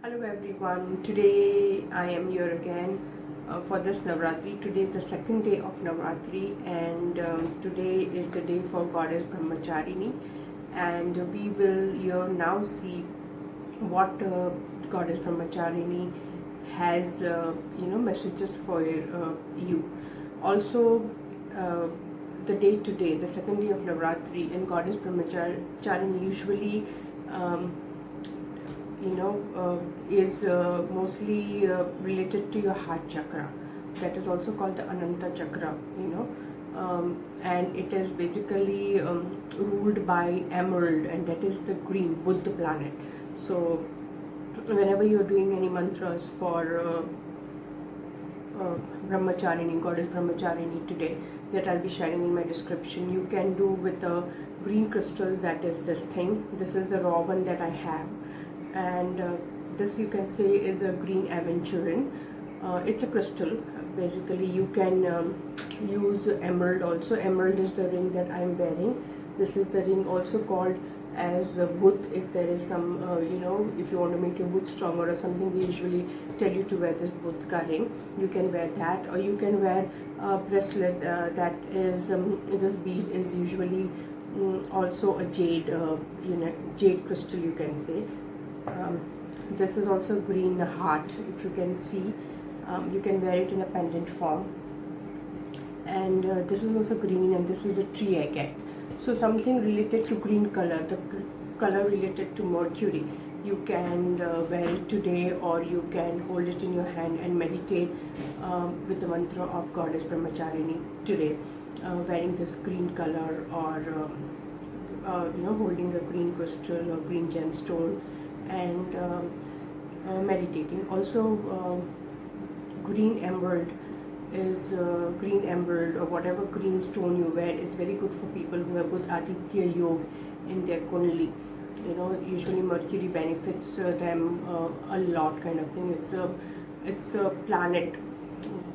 Hello everyone, today I am here again for this Navratri. Today is the second day of Navratri and today is the day for Goddess Brahmacharini, and we will here now see what Goddess Brahmacharini has messages for you. Also, uh, the day today, the second day of Navratri, and Goddess Brahmacharini usually um, is mostly related to your heart chakra. That is also called the Ananta chakra, and it is basically ruled by emerald, and that is the green Buddha planet. So, whenever you're doing any mantras for Brahmacharini, Goddess Brahmacharini today, that I'll be sharing in my description, you can do with a green crystal, that is this thing. This is the raw one that I have, and this you can say is a green aventurine. It's a crystal. Basically, you can use emerald also. Emerald is the ring that I'm wearing. This is the ring also called as wood. If there is some, if you want to make your wood stronger or something, we usually tell you to wear this wood ring. You can wear that, or you can wear a bracelet that is, this bead is usually also a jade, jade crystal, you can say. This is also green heart, if you can see. You can wear it in a pendant form, and this is also green, and this is a tree agate. So something related to green color, the color related to Mercury, you can wear it today, or you can hold it in your hand and meditate with the mantra of Goddess Brahmacharini today, wearing this green color, or holding a green crystal or green gemstone, and meditating. Also, green emerald is green emerald, or whatever green stone you wear, is very good for people who have Buddha Aditya Yoga in their Kundali. Usually Mercury benefits them a lot, kind of thing. It's a planet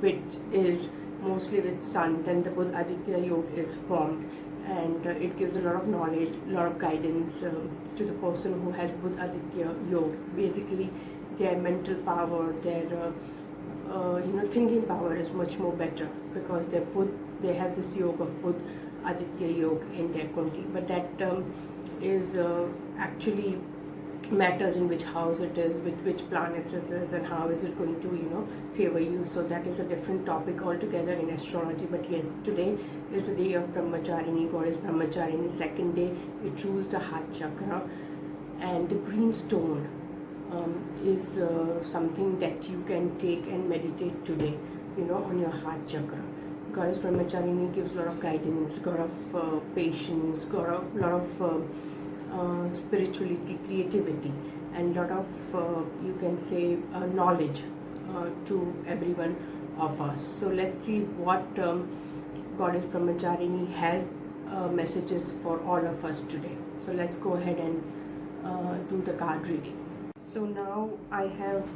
which is mostly with sun. Then the Buddha Aditya Yoga is formed, and it gives a lot of knowledge, a lot of guidance to the person who has Buddha Aditya Yoga. Basically, their mental power, their thinking power is much more better, because they have this yoga of Buddha Aditya Yoga in their Kundi. But that is actually matters in which house it is, with which planets it is, and how is it going to favor you. So that is a different topic altogether in astrology. But yes, today is the day of Brahmacharini, Goddess Brahmacharini. Second day, it rules the heart chakra, and the green stone is something that you can take and meditate today, on your heart chakra. Goddess Brahmacharini gives a lot of guidance, a lot of patience, a lot of spirituality, creativity, and a lot of, you can say, knowledge to everyone of us. So let's see what Goddess Brahmacharini has messages for all of us today. So let's go ahead and do the card reading. So now I have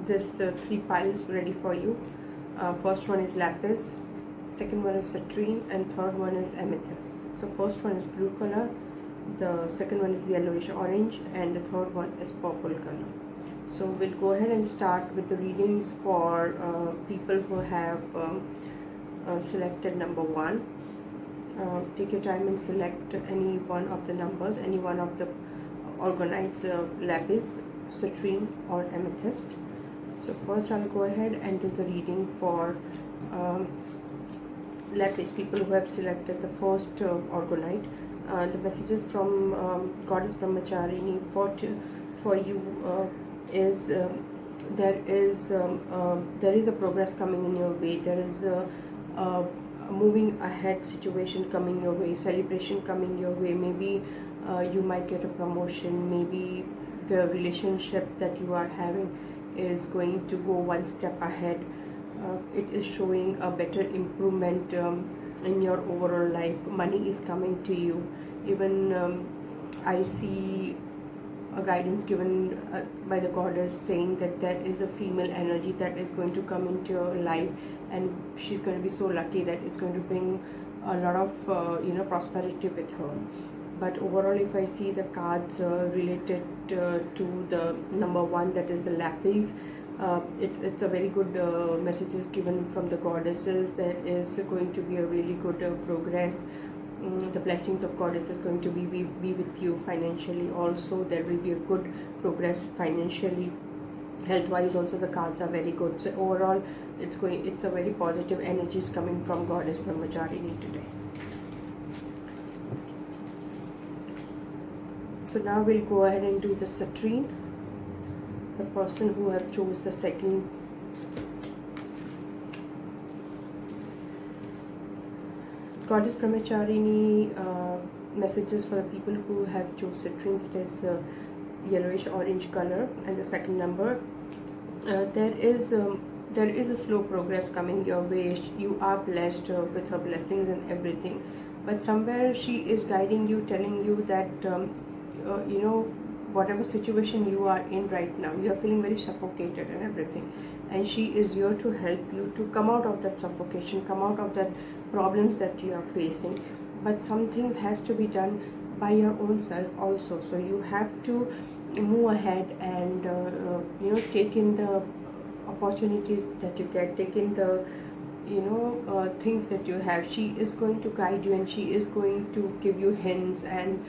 this three piles ready for you. First one is lapis, second one is citrine, and third one is amethyst. So first one is blue color, the second one is yellowish orange, and the third one is purple color. So we'll go ahead and start with the readings for people who have selected number 1. Take your time and select any one of the numbers, any one of the organites, lapis, citrine, or amethyst. So first I'll go ahead and do the reading for lapis, people who have selected the first organite. The messages from Goddess Brahmacharini for you is there is a progress coming in your way. There is a moving ahead situation coming your way, celebration coming your way. Maybe you might get a promotion. Maybe the relationship that you are having is going to go one step ahead. It is showing a better improvement in your overall life. Money is coming to you. Even I see a guidance given by the goddess, saying that there is a female energy that is going to come into your life, and she's going to be so lucky that it's going to bring a lot of prosperity with her. but overall if I see the cards related to the number 1, that is the lapis, it's a very good messages given from the goddesses. There is going to be a really good progress. The blessings of goddess is going to be with you financially. Also there will be a good progress financially. Health wise also the cards are very good. So overall it's a very positive energies coming from goddess Brahmacharini today. So now we'll go ahead and do the citrine. The person who have chose the second goddess Brahmacharini, messages for the people who have chose citrine. It is yellowish orange color, and the second number. There is a slow progress coming your way. You are blessed with her blessings and everything, but somewhere she is guiding you, telling you that you know, whatever situation you are in right now, you are feeling very suffocated and everything, and she is here to help you to come out of that suffocation, come out of that problems that you are facing. But some things has to be done by your own self also. So you have to move ahead and you know, take in the opportunities that you get, take in the things that you have. She is going to guide you, and she is going to give you hints and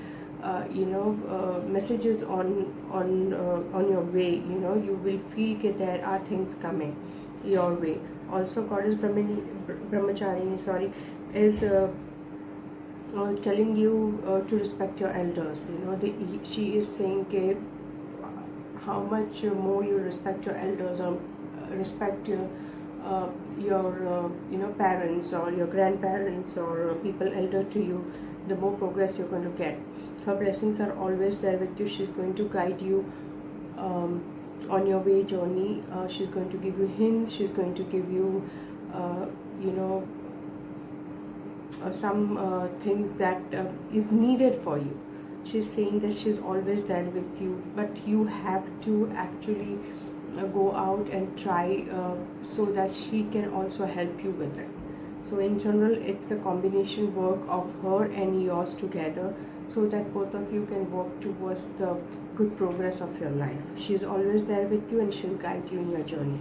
messages on your way. You will feel that there are things coming your way. Also goddess Brahmacharini is telling you to respect your elders. She is saying how much more you respect your elders, or respect your parents or your grandparents or people elder to you, the more progress you're going to get. Her blessings are always there with you. She's going to guide you on your way journey. She's going to give you hints. She's going to give you some things that is needed for you. She's saying that she's always there with you, but you have to actually go out and try so that she can also help you with it. So in general, it's a combination work of her and yours together, so that both of you can work towards the good progress of your life. She's always there with you, and she'll guide you in your journey.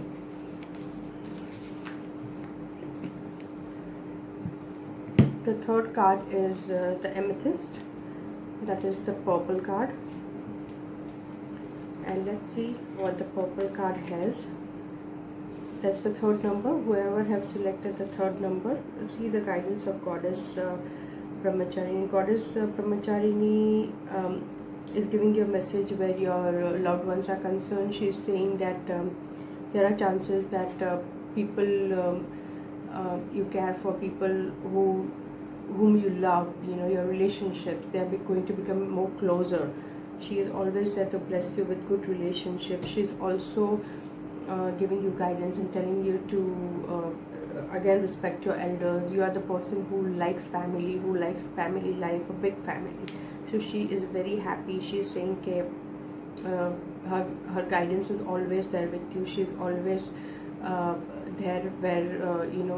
The third card is the amethyst. That is the purple card. And let's see what the purple card has. That's the third number. Whoever have selected the third number, see the guidance of goddess Brahmacharini. Goddess Brahmacharini is giving you a message where your loved ones are concerned. She's saying that there are chances that people you care for, people whom you love, your relationships, they are going to become more closer. She is always there to bless you with good relationships. She's also giving you guidance and telling you to again respect your elders. You are the person who likes family, who likes family life, a big family. So she is very happy. She is saying her guidance is always there with you. She is always there where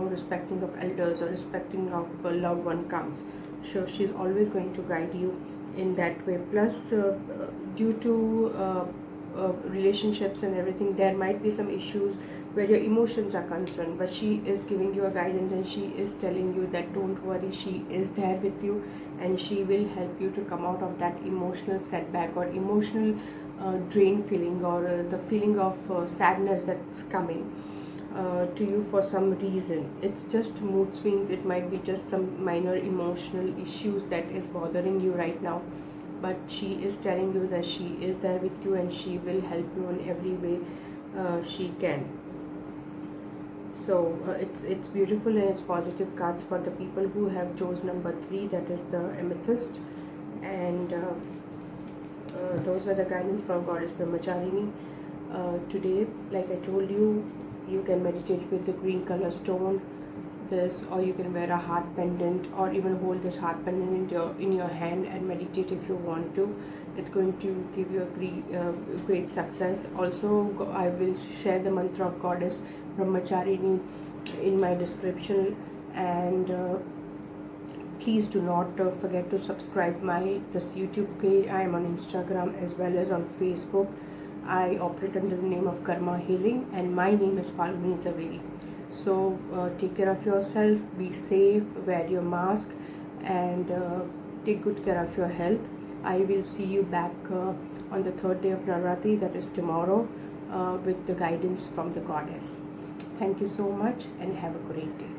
respecting of elders or respecting of a loved one comes. So she's always going to guide you in that way. Plus due to relationships and everything, there might be some issues where your emotions are concerned, but she is giving you a guidance, and she is telling you that don't worry, she is there with you, and she will help you to come out of that emotional setback or emotional drain feeling, or the feeling of sadness that's coming to you for some reason. It's just mood swings. It might be just some minor emotional issues that is bothering you right now, but she is telling you that she is there with you, and she will help you in every way she can. So it's beautiful, and it's positive cards for the people who have chose number 3, that is the amethyst. And those were the guidance from goddess Brahmacharini today. Like I told you, you can meditate with the green color stone, this, or you can wear a heart pendant, or even hold this heart pendant in your hand and meditate if you want to. It's going to give you a great success. Also, I will share the mantra of goddess Brahmacharini in my description, and Please do not forget to subscribe this YouTube page. I am on Instagram as well as on Facebook. I operate under the name of Karma Healing, and my name is Falguni Zaveri. So take care of yourself, be safe, wear your mask, and take good care of your health. I will see you back on the third day of Navratri, that is tomorrow, with the guidance from the goddess. Thank you so much and have a great day.